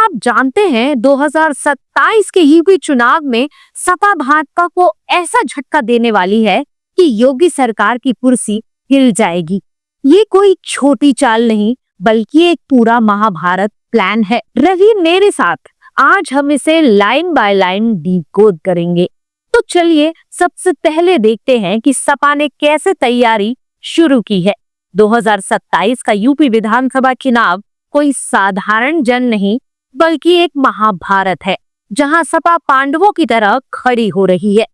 आप जानते हैं 2027 के यूपी चुनाव में सपा भाजपा को ऐसा झटका देने वाली है कि योगी सरकार की कुर्सी हिल जाएगी। ये कोई छोटी चाल नहीं बल्कि एक पूरा महाभारत प्लान है। रवि मेरे साथ, आज हम इसे लाइन बाय लाइन डिकोड करेंगे। तो चलिए सबसे पहले देखते हैं कि सपा ने कैसे तैयारी शुरू की है। 2027 का यूपी विधानसभा चुनाव कोई साधारण जंग नहीं बल्कि एक महाभारत है, जहां सपा पांडवों की तरह खड़ी हो रही है।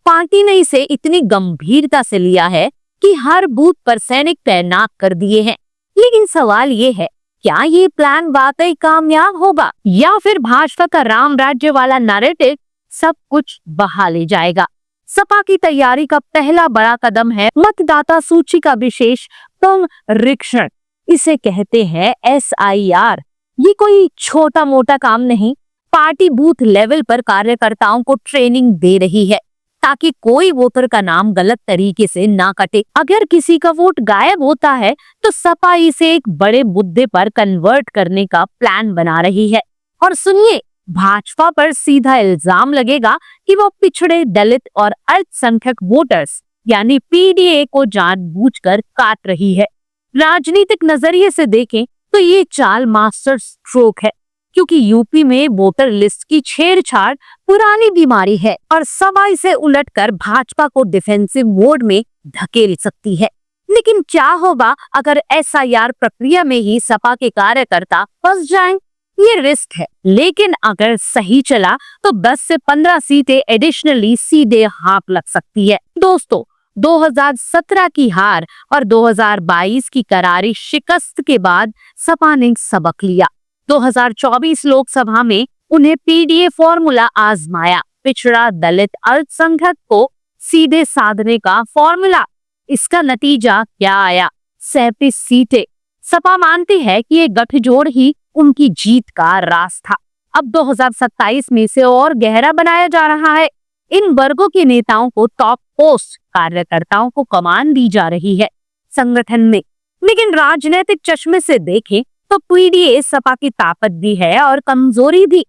पार्टी ने इसे इतनी गंभीरता से लिया है कि हर बूथ पर सैनिक तैनात कर दिए हैं। लेकिन सवाल ये है, क्या ये प्लान वाकई कामयाब होगा या फिर भाजपा का राम राज्य वाला नैरेटिव सब कुछ बहा ले जाएगा? सपा की तैयारी का पहला बड़ा कदम है मतदाता सूची का विशेष पुनरीक्षण। इसे कहते हैं SIR। ये कोई छोटा मोटा काम नहीं। पार्टी बूथ लेवल पर कार्यकर्ताओं को ट्रेनिंग दे रही है ताकि कोई वोटर का नाम गलत तरीके से ना कटे। अगर किसी का वोट गायब होता है तो सपा इसे एक बड़े मुद्दे पर कन्वर्ट करने का प्लान बना रही है। और सुनिए, भाजपा पर सीधा इल्जाम लगेगा कि वो पिछड़े, दलित और अल्पसंख्यक वोटर्स यानी PDA को जानबूझकर काट रही है। राजनीतिक नजरिए से देखें तो ये चाल मास्टर स्ट्रोक है, क्योंकि यूपी में वोटर लिस्ट की छेड़छाड़ पुरानी बीमारी है और सपा इसे उलटकर भाजपा को डिफेंसिव मोड में धकेल सकती है। लेकिन क्या होगा अगर SIR प्रक्रिया में ही सपा के कार्यकर्ता फंस जाएं? ये रिस्क है, लेकिन अगर सही चला तो 10 से 15 सीटें एडिशनली सीधे हाथ लग सकती है। दोस्तों, 2017 की हार और 2022 की करारी शिकस्त के बाद सपा ने सबक लिया। 2024 लोकसभा में उन्हें PDA फॉर्मूला आजमाया, पिछड़ा, दलित, अल्पसंख्यक को सीधे साधने का फॉर्मूला। इसका नतीजा क्या आया? 37 सीटें। सपा मानती है कि ये गठजोड़ ही उनकी जीत का राज था। अब 2027 में इसे और गहरा बनाया जा रहा है। इन वर्गों के नेताओं को टॉप पोस्ट, कार्यकर्ताओं को कमान दी जा रही है संगठन में। लेकिन राजनीतिक चश्मे से देखें तो PDA सपा की ताकत भी है और कमजोरी भी।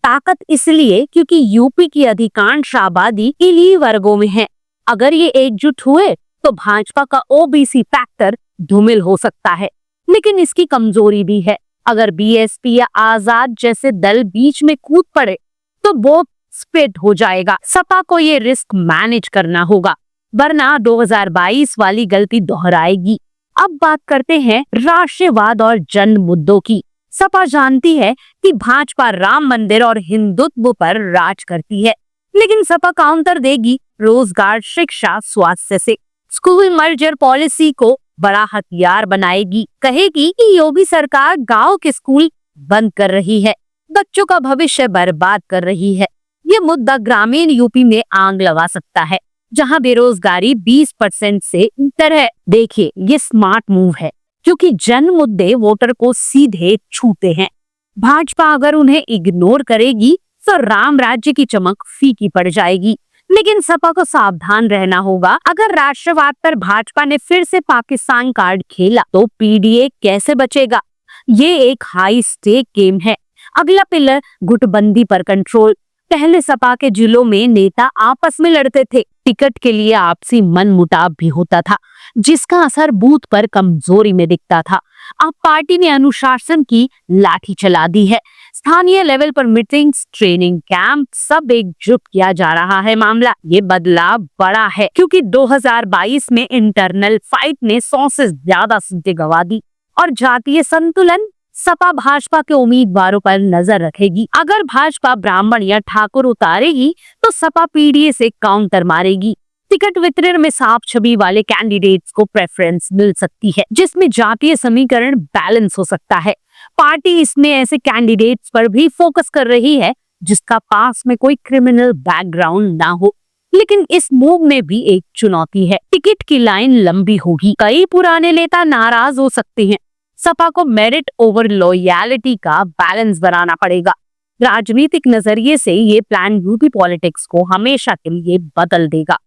ताकत इसलिए क्योंकि यूपी की अधिकांश आबादी इन्हीं वर्गों में है। अगर ये एकजुट हुए तो भाजपा का OBC फैक्टर धूमिल हो सकता है। लेकिन इसकी कमजोरी भी है। अगर BSP या आजाद जैसे दल बीच में कूद पड़े तो वो स्प्लिट हो जाएगा। सपा को ये रिस्क मैनेज करना होगा, वरना 2022 वाली गलती दोहराएगी। अब बात करते हैं राष्ट्रवाद और जन मुद्दों की। सपा जानती है कि भाजपा राम मंदिर और हिंदुत्व पर राज करती है, लेकिन सपा काउंटर देगी रोजगार, शिक्षा, स्वास्थ्य से। स्कूल मर्जर पॉलिसी को बड़ा हथियार बनाएगी। कहेगी कि योगी सरकार गांव के स्कूल बंद कर रही है, बच्चों का भविष्य बर्बाद कर रही है। ये मुद्दा ग्रामीण यूपी में आग लगा सकता है, जहां बेरोजगारी 20% से ऊपर है। देखिए, ये स्मार्ट मूव है क्योंकि जन मुद्दे वोटर को सीधे छूते हैं। भाजपा अगर उन्हें इग्नोर करेगी तो राम राज्य की चमक फीकी पड़ जाएगी। लेकिन सपा को सावधान रहना होगा। अगर राष्ट्रवाद पर भाजपा ने फिर से पाकिस्तान कार्ड खेला तो PDA कैसे बचेगा? ये एक हाई स्टेक गेम है। अगला पिलर गुटबंदी पर कंट्रोल। पहले सपा के जिलों में नेता आपस में लड़ते थे, टिकट के लिए आपसी मनमुटाव भी होता था, जिसका असर बूथ पर कमजोरी में दिखता था। अब पार्टी ने अनुशासन की लाठी चला दी है। स्थानीय लेवल पर मीटिंग्स, ट्रेनिंग कैंप सब एकजुट किया जा रहा है। मामला ये बदलाव बड़ा है क्योंकि 2022 में इंटरनल फाइट ने 100 से ज्यादा सीटें गंवा दी और जातीय संतुलन। सपा भाजपा के उम्मीदवारों पर नजर रखेगी। अगर भाजपा ब्राह्मण या ठाकुर उतारेगी तो सपा PDA से काउंटर मारेगी। टिकट वितरण में साफ छवि वाले कैंडिडेट्स को प्रेफरेंस मिल सकती है, जिसमें जातीय समीकरण बैलेंस हो सकता है। पार्टी इसमें ऐसे कैंडिडेट्स पर भी फोकस कर रही है जिसका पास में कोई क्रिमिनल बैकग्राउंड ना हो। लेकिन इस मूव में भी एक चुनौती है, टिकट की लाइन लंबी होगी, कई पुराने नेता नाराज हो सकते हैं। सपा को मेरिट ओवर लॉयलिटी का बैलेंस बनाना पड़ेगा। राजनीतिक नजरिए से ये प्लान यूपी पॉलिटिक्स को हमेशा के लिए बदल देगा।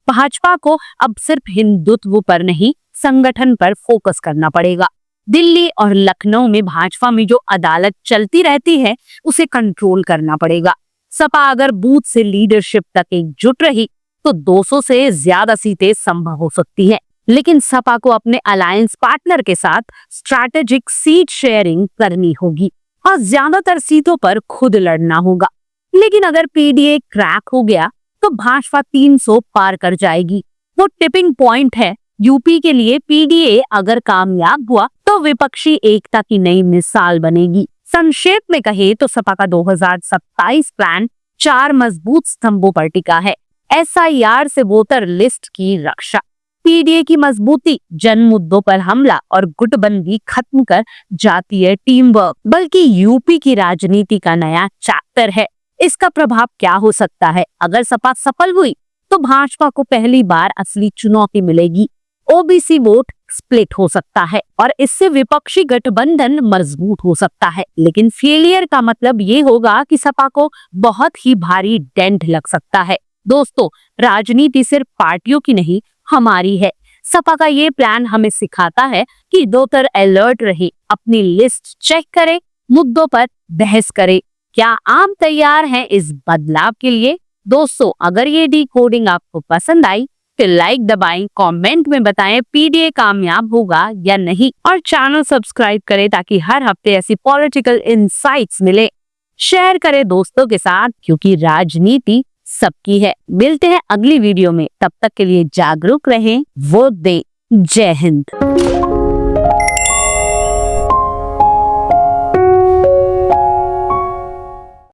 भाजपा को अब सिर्फ हिंदुत्व पर नहीं, संगठन पर फोकस करना पड़ेगा। दिल्ली और लखनऊ में भाजपा में जो अदालत चलती रहती है उसे कंट्रोल करना पड़ेगा। सपा अगर बूथ से लीडरशिप तक एकजुट रही तो 200 से ज्यादा सीटें संभव हो सकती है, लेकिन सपा को अपने अलायंस पार्टनर के साथ स्ट्रैटेजिक सीट शेयरिंग करनी होगी और ज्यादातर सीटों पर खुद लड़ना होगा। लेकिन अगर पीडीए क्रैक हो गया तो भाजपा 300 पार कर जाएगी। वो टिपिंग पॉइंट है। यूपी के लिए पीडीए अगर कामयाब हुआ तो विपक्षी एकता की नई मिसाल बनेगी। संक्षेप में कहे तो सपा का 2027 प्लान 4 मजबूत स्तंभों पर टिका है। एसआईआर से वोटर लिस्ट की रक्षा, पीडीए की मजबूती, जन मुद्दों पर हमला और गुटबंदी खत्म कर जातीय टीम वर्क, बल्कि यूपी की राजनीति का नया चैप्टर है। इसका प्रभाव क्या हो सकता है? अगर सपा सफल हुई तो भाजपा को पहली बार असली चुनौती मिलेगी। ओबीसी वोट स्प्लिट हो सकता है और इससे विपक्षी गठबंधन मजबूत हो सकता है। लेकिन फेलियर का मतलब ये होगा कि सपा को बहुत ही भारी डेंट लग सकता है। दोस्तों, राजनीति सिर्फ पार्टियों की नहीं, हमारी है। सपा का ये प्लान हमें सिखाता है कि दोतर अलर्ट रहे, अपनी लिस्ट चेक करे, मुद्दों पर बहस करे। क्या आप तैयार हैं इस बदलाव के लिए? दोस्तों, अगर ये डिकोडिंग आपको पसंद आई तो लाइक दबाएं, कमेंट में बताएं पीडीए कामयाब होगा या नहीं, और चैनल सब्सक्राइब करें ताकि हर हफ्ते ऐसी पॉलिटिकल इनसाइट्स मिले। शेयर करें दोस्तों के साथ, क्योंकि राजनीति सबकी है। मिलते हैं अगली वीडियो में, तब तक के लिए जागरूक रहें, वोट दें। जय हिंद।